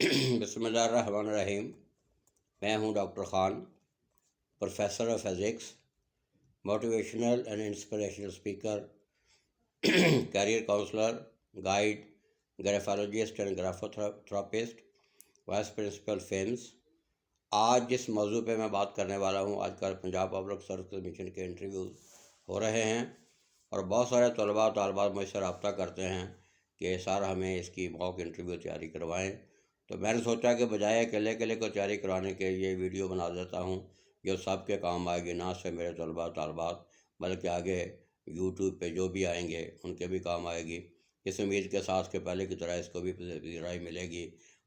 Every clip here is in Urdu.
بسم اللہ الرحمن الرحیم۔ میں ہوں doctor Khan, professor of physics, motivational and inspirational speaker, career counsellor, guide, graphologist and graphotherapist, vice principal famous. آج جس موضوع پہ میں بات کرنے والا ہوں، آج کل پنجاب پبلک سروس کمیشن کے انٹرویوز ہو رہے ہیں اور بہت سارے طلباء و طالبات مجھ سے رابطہ کرتے ہیں کہ سر ہمیں اس کی موک انٹرویو تیاری کروائیں۔ تو میں نے سوچا کہ بجائے اکیلے کو تیاری کرانے کے یہ ویڈیو بنا دیتا ہوں جو سب کے کام آئے گی، نہ صرف میرے طلباء طالبات بلکہ آگے یوٹیوب پہ جو بھی آئیں گے ان کے بھی کام آئے گی۔ اس امید کے ساتھ کہ پہلے کی طرح اس کو بھی پذیرائی ملے گی،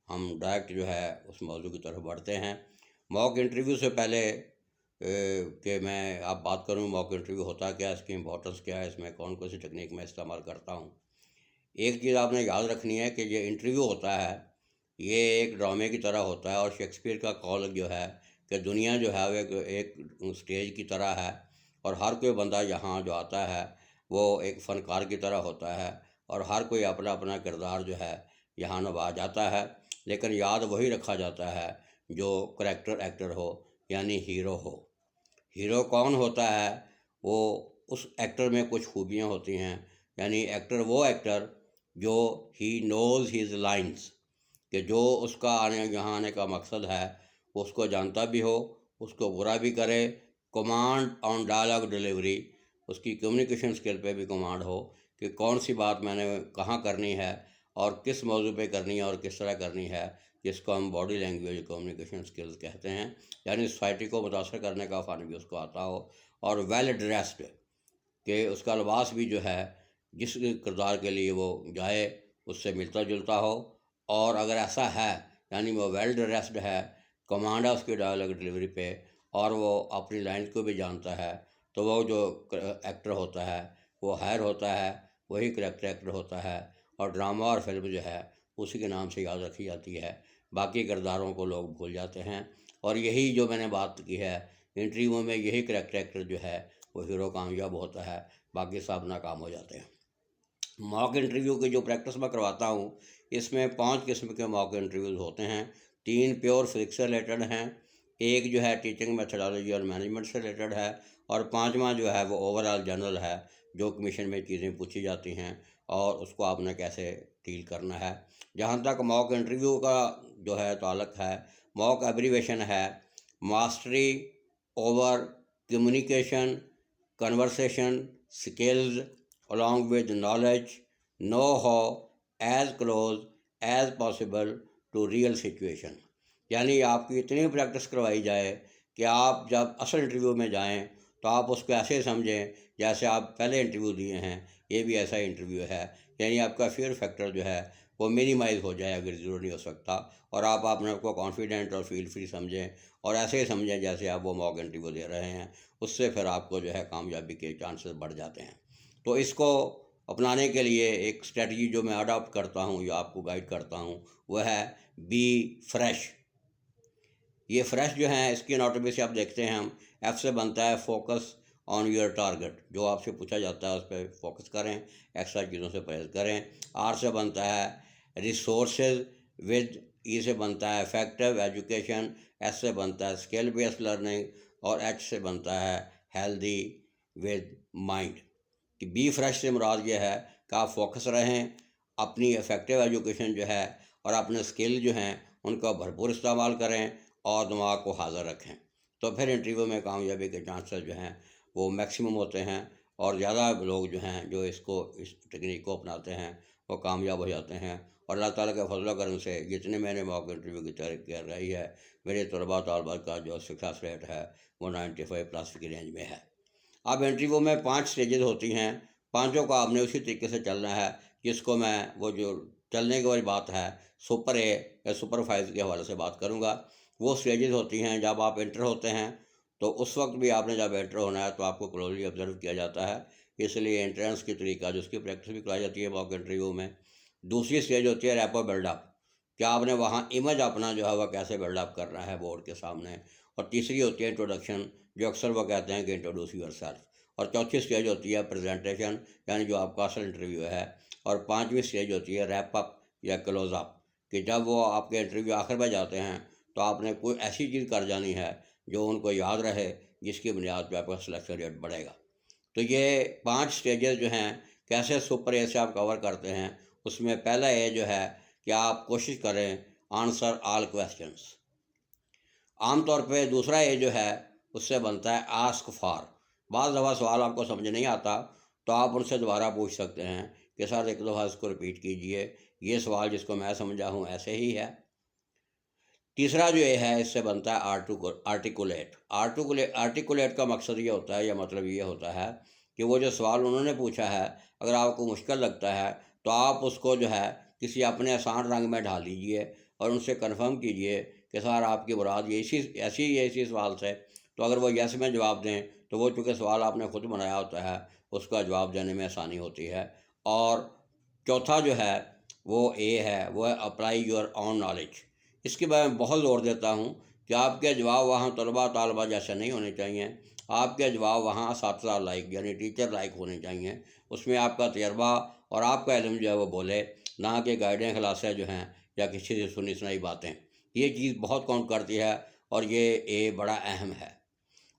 ہم ڈائریکٹ جو ہے اس موضوع کی طرف بڑھتے ہیں۔ موک انٹرویو سے پہلے کہ میں آپ بات کروں موک انٹرویو ہوتا کیا ہے، اس کی امپورٹنس کیا ہے، اس میں کون سی ٹیکنیک میں استعمال کرتا ہوں۔ ایک چیز آپ نے یاد رکھنی ہے کہ یہ انٹرویو ہوتا ہے، یہ ایک ڈرامے کی طرح ہوتا ہے، اور شیکسپیئر کا قول جو ہے کہ دنیا جو ہے وہ ایک اسٹیج کی طرح ہے، اور ہر کوئی بندہ یہاں جو آتا ہے وہ ایک فنکار کی طرح ہوتا ہے، اور ہر کوئی اپنا اپنا کردار جو ہے یہاں نبھا جاتا ہے، لیکن یاد وہی رکھا جاتا ہے جو کریکٹر ایکٹر ہو، یعنی ہیرو ہو۔ ہیرو کون ہوتا ہے؟ وہ اس ایکٹر میں کچھ خوبیاں ہوتی ہیں، یعنی ایکٹر وہ ایکٹر جو ہی نوز ہیز لائنس، کہ جو اس کا یہاں آنے کا مقصد ہے وہ اس کو جانتا بھی ہو، اس کو برا بھی کرے۔ کمانڈ آن ڈائلاگ ڈیلیوری، اس کی کمیونیکیشن اسکل پہ بھی کمانڈ ہو کہ کون سی بات میں نے کہاں کرنی ہے اور کس موضوع پہ کرنی ہے اور کس طرح کرنی ہے، جس کو ہم باڈی لینگویج کمیونیکیشن اسکلز کہتے ہیں، یعنی سوسائٹی کو متاثر کرنے کا فن بھی اس کو آتا ہو، اور ویل ڈریسڈ، کہ اس کا لباس بھی جو ہے جس کردار کے لیے وہ جائے اس سے ملتا جلتا ہو، اور اگر ایسا ہے یعنی وہ ویل ڈریسڈ ہے، کمانڈ ہے اس کی ڈائلاگ ڈلیوری پہ، اور وہ اپنی لائنز کو بھی جانتا ہے، تو وہ جو ایکٹر ہوتا ہے وہ ہائر ہوتا ہے، وہی کریکٹر ایکٹر ہوتا ہے، اور ڈرامہ اور فلم جو ہے اسی کے نام سے یاد رکھی جاتی ہے، باقی کرداروں کو لوگ بھول جاتے ہیں۔ اور یہی جو میں نے بات کی ہے انٹرویو میں، یہی کریکٹر ایکٹر جو ہے وہ ہیرو کامیاب ہوتا ہے، باقی سب ناکام ہو جاتے ہیں۔ موک انٹرویو کی جو پریکٹس میں کرواتا ہوں، اس میں 5 قسم کے موک انٹرویوز ہوتے ہیں۔ 3 پیور فزکس سے ریلیٹڈ ہیں، ایک جو ہے ٹیچنگ میتھڈالوجی اور مینجمنٹ سے ریلیٹڈ ہے، اور 5واں جو ہے وہ اوور آل جنرل ہے، جو کمیشن میں چیزیں پوچھی جاتی ہیں اور اس کو آپ نے کیسے ڈیل کرنا ہے۔ جہاں تک موک انٹرویو کا جو ہے تعلق ہے، موک ایبریویشن ہے mastery over communication conversation skills along with knowledge, know how as close as possible to real situation، یعنی آپ کی اتنی پریکٹس کروائی جائے کہ آپ جب اصل انٹرویو میں جائیں تو آپ اس کو ایسے سمجھیں جیسے آپ پہلے انٹرویو دیے ہیں، یہ بھی ایسا انٹرویو ہے، یعنی آپ کا فیئر فیکٹر جو ہے وہ منیمائز ہو جائے اگر ضرور نہیں ہو سکتا، اور آپ اپنے آپ کو کانفیڈنٹ اور فیل فری سمجھیں، اور ایسے ہی سمجھیں جیسے آپ وہ موک انٹرویو دے رہے ہیں، اس سے پھر آپ کو جو ہے کامیابی کے چانسز بڑھ جاتے ہیں۔ تو اس کو اپنانے کے لیے ایک اسٹریٹجی جو میں اڈاپٹ کرتا ہوں یا آپ کو گائیڈ کرتا ہوں وہ ہے بی فریش۔ یہ فریش جو ہیں اس کی اناٹومی سے آپ دیکھتے ہیں، ہم ایف سے بنتا ہے فوکس آن یور ٹارگٹ، جو آپ سے پوچھا جاتا ہے اس پہ فوکس کریں، ایکسٹرا چیزوں سے پرہیز کریں۔ آر سے بنتا ہے ریسورسز، ود ای سے بنتا ہے افیکٹو ایجوکیشن، ایس سے بنتا ہے اسکل بیسڈ لرننگ، اور ایچ سے بنتا ہے ہیلدی ود مائنڈ۔ کہ بی فریش سے مراد یہ ہے کہ آپ فوکس رہیں، اپنی افیکٹو ایجوکیشن جو ہے اور اپنے اسکل جو ہیں ان کا بھرپور استعمال کریں، اور دماغ کو حاضر رکھیں، تو پھر انٹرویو میں کامیابی کے چانسز جو ہیں وہ میکسیمم ہوتے ہیں، اور زیادہ لوگ جو ہیں جو اس ٹیکنیک کو اپناتے ہیں وہ کامیاب ہو جاتے ہیں۔ اور اللہ تعالیٰ کے فضل و کرم سے جتنے میں نے موک انٹرویو کی تیاری کر رہی ہے، میرے طلباء طالبات کا جو سکسیس ریٹ ہے وہ 95+ کی رینج میں ہے۔ اب انٹرویو میں 5 سٹیجز ہوتی ہیں، 5 کو آپ نے اسی طریقے سے چلنا ہے، جس کو میں وہ جو چلنے کی والی بات ہے سپر اے یا سپرفائز کے حوالے سے بات کروں گا۔ وہ سٹیجز ہوتی ہیں جب آپ انٹر ہوتے ہیں، تو اس وقت بھی آپ نے جب انٹر ہونا ہے تو آپ کو کلوزلی آبزرو کیا جاتا ہے، اس لیے انٹرنس کی طریقہ جو اس کی پریکٹس بھی کرائی جاتی ہے موک انٹرویو میں۔ دوسری سٹیج ہوتی ہے ریپو بلڈ اپ، کہ آپ نے وہاں امیج اپنا جو ہے وہ کیسے بلڈ اپ کرنا ہے بورڈ کے سامنے۔ اور تیسری ہوتی ہے انٹروڈکشن، جو اکثر وہ کہتے ہیں کہ انٹروڈیوس یور سیلف۔ اور چوتھی سٹیج ہوتی ہے پریزنٹیشن، یعنی جو آپ کا اصل انٹرویو ہے۔ اور 5ویں سٹیج ہوتی ہے ریپ اپ یا کلوز اپ، کہ جب وہ آپ کے انٹرویو آخر میں جاتے ہیں تو آپ نے کوئی ایسی چیز کر جانی ہے جو ان کو یاد رہے، جس کی بنیاد پہ آپ کا سلیکشن ریٹ بڑھے گا۔ تو یہ 5 سٹیجز جو ہیں کیسے سپر اے سے آپ کور کرتے ہیں، اس میں پہلا اے جو ہے کہ آپ کوشش کریں آنسر آل کویسچنس۔ عام طور پہ دوسرا اے جو ہے اس سے بنتا ہے آسک فار۔ بعض دفعہ سوال آپ کو سمجھ نہیں آتا تو آپ ان سے دوبارہ پوچھ سکتے ہیں کہ سر ایک دفعہ اس کو رپیٹ کیجئے، یہ سوال جس کو میں سمجھا ہوں ایسے ہی ہے۔ تیسرا جو یہ ہے اس سے بنتا ہے آرٹیکولیٹ۔ آرٹیکولیٹ کا مقصد یہ ہوتا ہے یا مطلب یہ ہوتا ہے کہ وہ جو سوال انہوں نے پوچھا ہے اگر آپ کو مشکل لگتا ہے تو آپ اس کو جو ہے کسی اپنے آسان رنگ میں ڈھال لیجئے اور ان سے کنفرم کیجئے کہ سر آپ کی مراد ایسی سوال سے، تو اگر وہ یس میں جواب دیں تو وہ چونکہ سوال آپ نے خود بنایا ہوتا ہے اس کا جواب دینے میں آسانی ہوتی ہے۔ اور چوتھا جو ہے وہ اے ہے، وہ ہے اپلائی یور اون نالج۔ اس کے بارے میں بہت زور دیتا ہوں کہ آپ کے جواب وہاں طالبہ جیسے نہیں ہونے چاہیے، آپ کے جواب وہاں اساتذہ لائق یعنی ٹیچر لائق ہونے چاہیے۔ اس میں آپ کا تجربہ اور آپ کا علم جو ہے وہ بولے، نہ کہ گائیڈیں خلاصے جو ہیں یا کسی سے سنی سنائی باتیں۔ یہ چیز بہت کاؤنٹ کرتی ہے اور یہ اے بڑا اہم ہے۔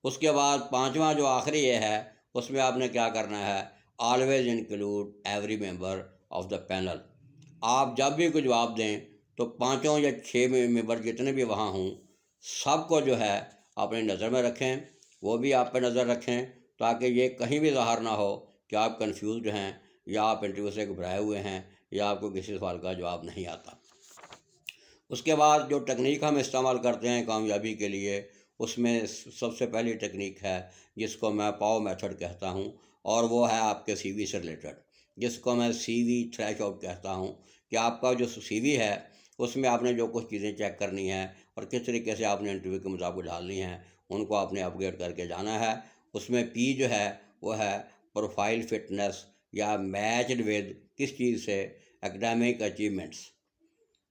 اس کے بعد 5واں جو آخری اے ہے اس میں آپ نے کیا کرنا ہے، always include every member of the panel. آپ جب بھی کوئی جواب دیں تو 5 یا 6 ممبر جتنے بھی وہاں ہوں سب کو جو ہے اپنی نظر میں رکھیں، وہ بھی آپ پہ نظر رکھیں تاکہ یہ کہیں بھی ظاہر نہ ہو کہ آپ کنفیوزڈ ہیں یا آپ انٹرویو سے گھبرائے ہوئے ہیں یا آپ کو کسی سوال کا جواب نہیں آتا۔ اس کے بعد جو ٹیکنیک ہم استعمال کرتے ہیں کامیابی کے لیے، اس میں سب سے پہلی ٹیکنیک ہے جس کو میں پاؤ میتھڈ کہتا ہوں، اور وہ ہے آپ کے سی وی سے ریلیٹڈ، جس کو میں سی وی تھریش آؤٹ کہتا ہوں کہ آپ کا جو سی وی ہے اس میں آپ نے جو کچھ چیزیں چیک کرنی ہیں اور کس طریقے سے آپ نے انٹرویو کے مطابق ڈالنی ہیں ان کو آپ نے اپ گریڈ کر کے جانا ہے۔ اس میں پی جو ہے وہ ہے پروفائل فٹنس یا میچڈ ود کس چیز سے، اکیڈیمک اچیومنٹس،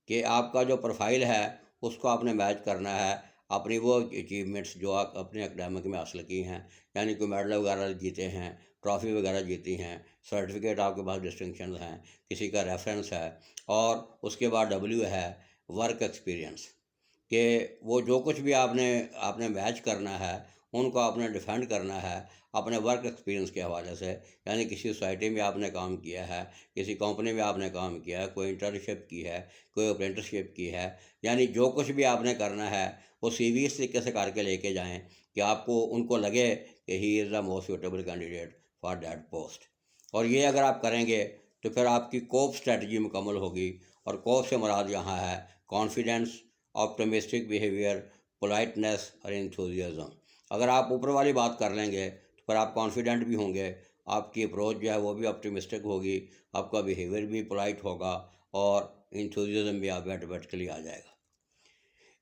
کہ آپ کا جو پروفائل ہے اس کو آپ نے میچ کرنا ہے اپنی وہ اچیومنٹس جو آپ اپنے اکیڈیمک میں حاصل کی ہیں، یعنی کوئی میڈل وغیرہ جیتے ہیں، ٹرافی وغیرہ جیتی ہیں، سرٹیفکیٹ آپ کے پاس ڈسٹنکشنز ہیں، کسی کا ریفرنس ہے، اور اس کے بعد ڈبلیو ہے ورک ایکسپیرینس، کہ وہ جو کچھ بھی آپ نے میچ کرنا ہے ان کو آپ نے ڈیفینڈ کرنا ہے اپنے ورک ایکسپیرینس کے حوالے سے، یعنی کسی سوسائٹی میں آپ نے کام کیا ہے، کسی کمپنی میں آپ نے کام کیا ہے، کوئی انٹرنشپ کی ہے، کوئی اپرینٹسشپ کی ہے، یعنی جو کچھ بھی آپ نے کرنا ہے وہ سی وی اس طریقے سے کر کے لے کے جائیں کہ آپ کو ان کو لگے کہ he is the most suitable candidate for that post. اور یہ اگر آپ کریں گے تو پھر آپ کی کوپ اسٹریٹجی مکمل ہوگی، اور کوپ سے مراد یہاں ہے کانفیڈنس، آپٹمسٹک بیہیویئر، پولائٹنس اور انتھوزیازم۔ اگر آپ اوپر والی بات کر لیں گے تو پھر آپ کانفیڈنٹ بھی ہوں گے، آپ کی اپروچ جو ہے وہ بھی آپٹمسٹک ہوگی، آپ کا بیہیویئر بھی پولائٹ ہوگا اور انتھوزیازم بھی آپ آٹومیٹکلی آ جائے گا۔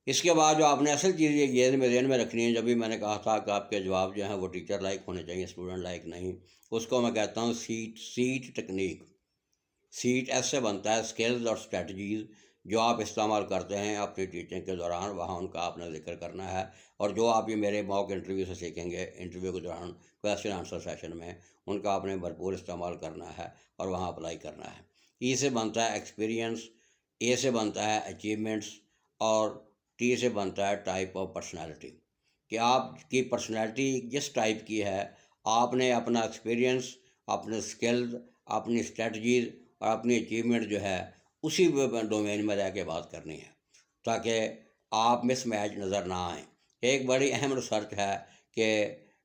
اس کے بعد جو آپ نے اصل چیز یہ ذہن میں رکھنی ہے، جب بھی میں نے کہا تھا کہ آپ کے جواب جو ہیں وہ ٹیچر لائک ہونے چاہیے، اسٹوڈنٹ لائک نہیں، اس کو میں کہتا ہوں سیٹ ٹیکنیک۔ سیٹ ایس سے بنتا ہے اسکلز اور اسٹریٹجیز جو آپ استعمال کرتے ہیں اپنی ٹیچنگ کے دوران، وہاں ان کا آپ نے ذکر کرنا ہے، اور جو آپ یہ میرے موک انٹرویو سے سیکھیں گے انٹرویو کے دوران کویسچن آنسر سیشن میں، ان کا آپ نے بھرپور استعمال کرنا ہے اور وہاں اپلائی کرنا ہے۔ ای سے بنتا ہے ایکسپیرینس، اے سے بنتا ہے اچیومنٹس، اور ٹی سے بنتا ہے ٹائپ آف پرسنالٹی، کہ آپ کی پرسنالٹی جس ٹائپ کی ہے آپ نے اپنا ایکسپیرینس، اپنے اسکلز، اپنی اسٹریٹجیز اور اپنی اچیومنٹ جو ہے اسی ڈومین میں رہ کے بات کرنی ہے تاکہ آپ مس میچ نظر نہ آئیں۔ ایک بڑی اہم ریسرچ ہے کہ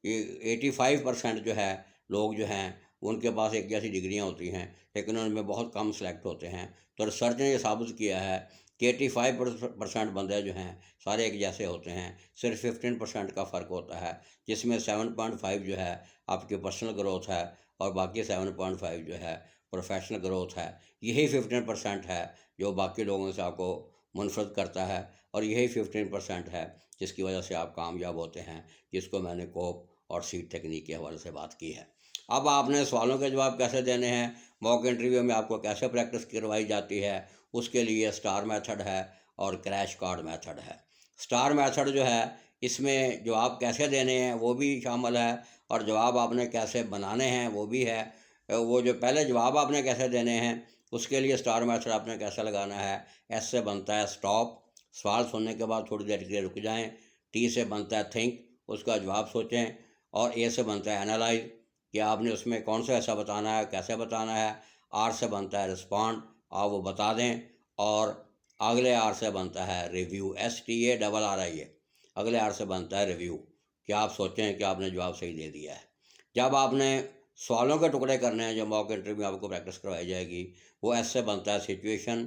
85% جو ہے لوگ جو ہیں ان کے پاس ایک جیسی ڈگریاں ہوتی ہیں لیکن ان میں بہت کم سلیکٹ ہوتے ہیں۔ تو ریسرچ نے یہ ثابت کیا ہے کہ 85% بندے جو ہیں سارے ایک جیسے ہوتے ہیں، صرف 15% کا فرق ہوتا ہے، جس میں 7.5 جو ہے آپ کی پرسنل گروتھ ہے اور باقی 7.5 جو ہے پروفیشنل گروتھ ہے۔ یہی 15% ہے جو باقی لوگوں سے آپ کو منفرد کرتا ہے، اور یہی 15% ہے جس کی وجہ سے آپ کامیاب ہوتے ہیں، جس کو میں نے کوپ اور سیٹ ٹیکنیک کے حوالے سے بات کی ہے۔ اب آپ نے سوالوں کے جواب کیسے دینے ہیں، موک انٹرویو میں آپ کو کیسے پریکٹس کروائی جاتی ہے، اس کے لیے اسٹار میتھڈ ہے اور کریش کارڈ میتھڈ ہے۔ اسٹار میتھڈ جو ہے اس میں جواب کیسے دینے ہیں وہ بھی شامل ہے، اور جواب آپ نے کیسے بنانے ہیں وہ بھی ہے۔ وہ جو پہلے جواب آپ نے کیسے دینے ہیں اس کے لیے اسٹار میتھڈ آپ نے کیسا لگانا ہے؟ ایس سے بنتا ہے اسٹاپ، سوال سننے کے بعد تھوڑی دیر کے لیے رک جائیں۔ ٹی سے بنتا ہے تھنک، اس کا جواب سوچیں۔ اور اے سے بنتا ہے انالائز، کہ آپ نے اس میں کون سا ایسا بتانا ہے، کیسے بتانا ہے۔ آر سے بنتا ہے رسپونڈ، آپ وہ بتا دیں۔ اور اگلے آر سے بنتا ہے ریویو، STARRI، اگلے آر سے بنتا ہے ریویو، کہ آپ سوچیں کہ آپ نے جواب صحیح دے دیا ہے۔ جب آپ نے سوالوں کے ٹکڑے کرنے ہیں جو موک انٹرویو میں آپ کو پریکٹس کروائی جائے گی، وہ ایس سے بنتا ہے سچویشن،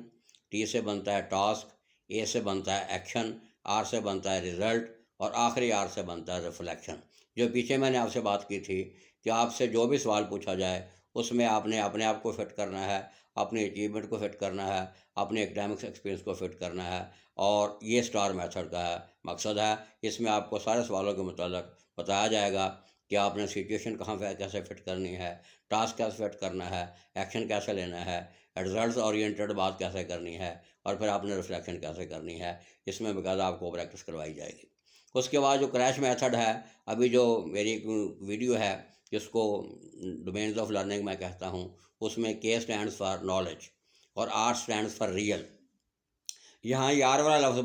ٹی سے بنتا ہے ٹاسک، اے سے بنتا ہے ایکشن، آر سے بنتا ہے ریزلٹ، اور آخری آر سے بنتا ہے ریفلیکشن۔ جو پیچھے میں نے آپ سے بات کی تھی کہ آپ سے جو بھی سوال پوچھا جائے اس میں آپ نے اپنے آپ کو فٹ کرنا ہے، اپنی اچیومنٹ کو فٹ کرنا ہے، اپنے اکیڈمکس ایکسپیرینس کو فٹ کرنا ہے۔ اور یہ اسٹار میتھڈ کا مقصد ہے۔ اس میں آپ کو سارے سوالوں کے متعلق بتایا جائے گا کہ آپ نے سچویشن کہاں کیسے فٹ کرنی ہے، ٹاسک کیسے فٹ کرنا ہے، ایکشن کیسے لینا ہے، رزلٹس اورینٹیڈ بات کیسے کرنی ہے، اور پھر آپ نے ریفلیکشن کیسے کرنی ہے۔ اس میں باقاعدہ آپ کو پریکٹس کروائی جائے گی۔ اس کے بعد جو کریش میتھڈ ہے، ابھی جو میری ویڈیو ہے جس کو ڈومینز آف لرننگ میں کہتا ہوں، اس میں K اسٹینڈس فار نالج اور R اسٹینڈس فار ریئل۔ یہاں یہ آر والا لفظ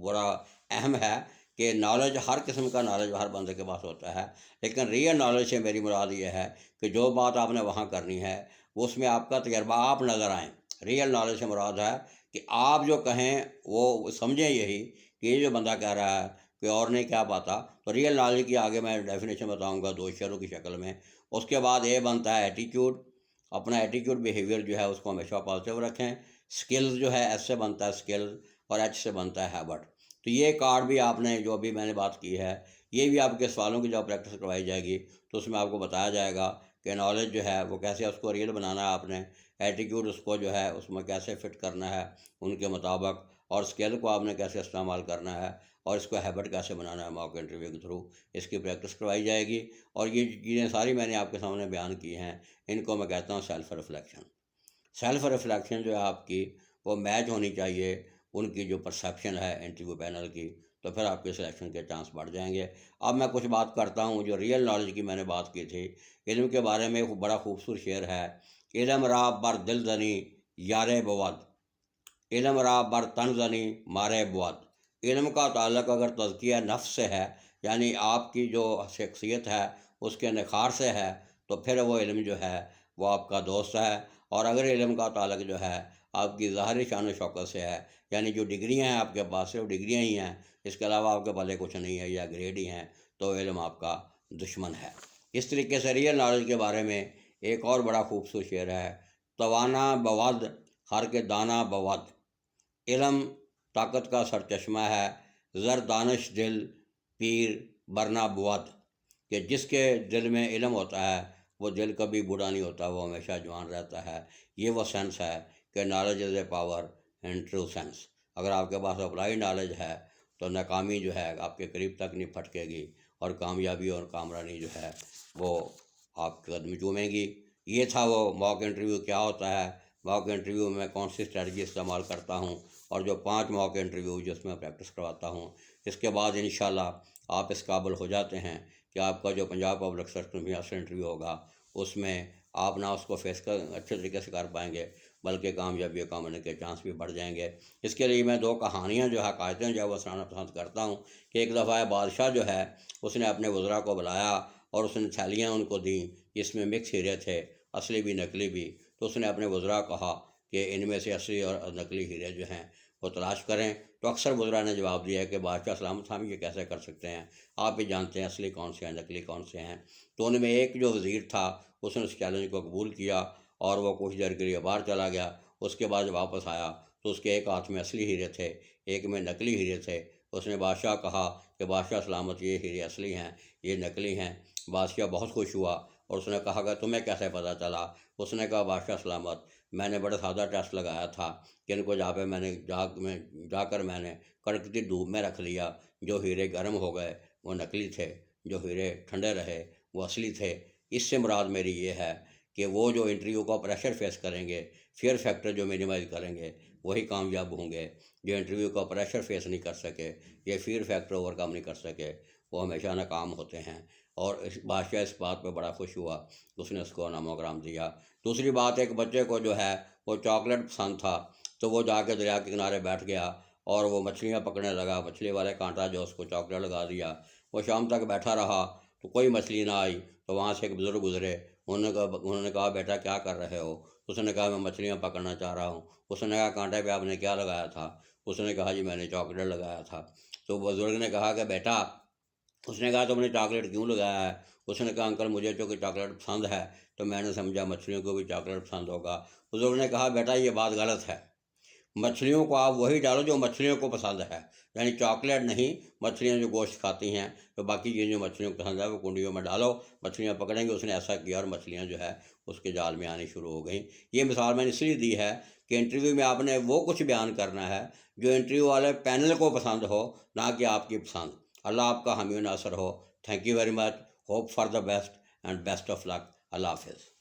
بڑا اہم ہے کہ نالج، ہر قسم کا نالج ہر بندے کے پاس ہوتا ہے، لیکن ریئل نالج سے میری مراد یہ ہے کہ جو بات آپ نے وہاں کرنی ہے اس میں آپ کا تجربہ آپ نظر آئیں۔ ریئل نالج سے مراد ہے کہ آپ جو کہیں وہ سمجھیں یہی کہ یہ جو بندہ کہہ رہا ہے کوئی اور نہیں کہہ پاتا۔ تو ریئل نالج کی آگے میں ڈیفینیشن بتاؤں گا 2 اشاروں کی شکل میں۔ اس کے بعد اے بنتا ہے ایٹیٹیوڈ، اپنا ایٹیٹیوڈ بیہیویئر جو ہے اس کو ہمیشہ پازیٹیو رکھیں۔ سکلز جو ہے ایس سے بنتا ہے سکلز، اور ایچ سے بنتا ہے ہیبٹ۔ تو یہ کارڈ بھی آپ نے جو بھی میں نے بات کی ہے، یہ بھی آپ کے سوالوں کی جب پریکٹس کروائی جائے گی تو اس میں آپ کو بتایا جائے گا کہ نالج جو ہے وہ کیسے اس کو ریئل بنانا ہے آپ نے، ایٹیٹیوڈ اس کو جو ہے اس میں کیسے فٹ کرنا ہے ان کے مطابق، اور اسکل کو آپ نے کیسے استعمال کرنا ہے، اور اس کو ہیبٹ کیسے بنانا ہے موک انٹرویو کے تھرو، اس کی پریکٹس کروائی جائے گی۔ اور یہ چیزیں ساری میں نے آپ کے سامنے بیان کی ہیں، ان کو میں کہتا ہوں سیلف ریفلیکشن۔ سیلف ریفلیکشن جو ہے آپ کی وہ میچ ہونی چاہیے ان کی جو پرسیپشن ہے انٹرویو پینل کی، تو پھر آپ کے سلیکشن کے چانس بڑھ جائیں گے۔ اب میں کچھ بات کرتا ہوں جو ریئل نالج کی میں نے بات کی تھی۔ علم کے بارے میں بڑا خوبصورت شعر ہے، علم را بر دل زنی یار بود، علم را بر تن زنی مارے بود۔ علم کا تعلق اگر تزکیہ نفس سے ہے، یعنی آپ کی جو شخصیت ہے اس کے نکھار سے ہے، تو پھر وہ علم جو ہے وہ آپ کا دوست ہے۔ اور اگر علم کا تعلق جو ہے آپ کی ظاہری شان و شوکت سے ہے، یعنی جو ڈگریاں ہیں آپ کے پاس صرف ڈگریاں ہی ہیں، اس کے علاوہ آپ کے پلے کچھ نہیں ہے یا گریڈ ہی ہیں، تو علم آپ کا دشمن ہے۔ اس طریقے سے ریئل نالج کے بارے میں ایک اور بڑا خوبصورت شعر ہے، توانا بود ہر کے دانا بود، علم طاقت کا سرچشمہ ہے، زر دانش دل پیر برنا بود، کہ جس کے دل میں علم ہوتا ہے وہ دل کبھی بوڑھا نہیں ہوتا، وہ ہمیشہ جوان رہتا ہے۔ یہ وہ سینس ہے کہ knowledge is a power and true sense. اگر آپ کے پاس اپلائی نالج ہے تو ناکامی جو ہے آپ کے قریب تک نہیں پھٹکے گی، اور کامیابی اور کامرانی جو ہے وہ آپ کے قدم چومے گی۔ یہ تھا وہ موک انٹرویو کیا ہوتا ہے، موک انٹرویو میں کون سی اسٹریٹجی استعمال کرتا ہوں، اور جو 5 موک انٹرویو جس میں پریکٹس کرواتا ہوں۔ اس کے بعد انشاءاللہ آپ اس قابل ہو جاتے ہیں کہ آپ کا جو پنجاب پبلک سرکل میں انٹرویو ہوگا اس میں آپ نہ اس کو فیس کر اچھے طریقے سے کر پائیں گے، بلکہ کامیابی کام ہونے کے چانس بھی بڑھ جائیں گے۔ اس کے لیے میں 2 کہانیاں جو حقائقیں جو ہے وہ سنانا پسند کرتا ہوں، کہ ایک دفعہ بادشاہ جو ہے اس نے اپنے وزراء کو بلایا اور اس نے تھیلیاں ان کو دیں جس میں مکس ہیرے تھے، اصلی بھی نقلی بھی۔ تو اس نے اپنے وزراء کہا کہ ان میں سے اصلی اور نقلی ہیرے جو ہیں وہ تلاش کریں۔ تو اکثر وزراء نے جواب دیا کہ بادشاہ سلامت، ہم یہ کیسے کر سکتے ہیں، آپ بھی جانتے ہیں اصلی کون سے ہیں نقلی کون سے ہیں۔ تو ان میں ایک جو وزیر تھا اس نے اس چیلنج کو قبول کیا اور وہ کچھ دیر کے لیے باہر چلا گیا۔ اس کے بعد واپس آیا تو اس کے ایک ہاتھ میں اصلی ہیرے تھے، ایک میں نقلی ہیرے تھے۔ اس نے بادشاہ کہا کہ بادشاہ سلامت، یہ ہیرے اصلی ہیں، یہ نقلی ہیں۔ بادشاہ بہت خوش ہوا اور اس نے کہا کہ تمہیں کیسے پتہ چلا؟ اس نے کہا بادشاہ سلامت، میں نے بڑا سادہ ٹیسٹ لگایا تھا کہ ان کو جا کر میں نے کڑکتی دھوپ میں رکھ لیا، جو ہیرے گرم ہو گئے وہ نقلی تھے، جو ہیرے ٹھنڈے رہے وہ اصلی تھے۔ اس سے مراد میری یہ ہے کہ وہ جو انٹرویو کا پریشر فیس کریں گے، فیئر فیکٹر جو مینیمائز کریں گے، وہی کامیاب ہوں گے۔ جو انٹرویو کا پریشر فیس نہیں کر سکے، یہ فیئر فیکٹر اوور کم نہیں کر سکے، وہ ہمیشہ ناکام ہوتے ہیں۔ اور بادشاہ اس بات پہ بڑا خوش ہوا، اس نے اس کو انعام و اکرام دیا۔ دوسری بات، ایک بچے کو جو ہے وہ چاکلیٹ پسند تھا، تو وہ جا کے دریا کے کنارے بیٹھ گیا اور وہ مچھلیاں پکڑنے لگا۔ مچھلی والے کانٹا جو اس کو چاکلیٹ لگا دیا، وہ شام تک بیٹھا رہا تو کوئی مچھلی نہ آئی۔ تو وہاں سے ایک بزرگ گزرے، انہوں نے کہا بیٹا کیا کر رہے ہو؟ اس نے کہا میں مچھلیاں پکڑنا چاہ رہا ہوں۔ اس نے کہا کانٹے پہ آپ نے کیا لگایا تھا؟ اس نے کہا جی میں نے چاکلیٹ لگایا تھا۔ تو بزرگ نے کہا کہ بیٹا، اس نے کہا تم نے چاکلیٹ کیوں لگایا ہے؟ اس نے کہا انکل مجھے چونکہ چاکلیٹ پسند ہے تو میں نے سمجھا مچھلیوں کو بھی چاکلیٹ پسند ہوگا۔ بزرگ نے کہا بیٹا یہ بات غلط ہے، مچھلیوں کو آپ وہی ڈالو جو مچھلیوں کو پسند ہے، یعنی چاکلیٹ نہیں، مچھلیاں جو گوشت کھاتی ہیں تو باقی چیزیں جو مچھلیوں کو پسند ہے وہ کنڈیوں میں ڈالو، مچھلیاں پکڑیں گے۔ اس نے ایسا کیا اور مچھلیاں جو ہے اس کے جال میں آنی شروع ہو گئیں۔ یہ مثال میں نے اس لیے دی ہے کہ انٹرویو میں آپ نے وہ کچھ بیان کرنا ہے جو انٹرویو والے پینل کو پسند ہو، نہ کہ آپ کی پسند۔ اللہ آپ کا حامی و ناصر ہو۔ Thank you very much, hope for the best and best of luck. اللہ حافظ۔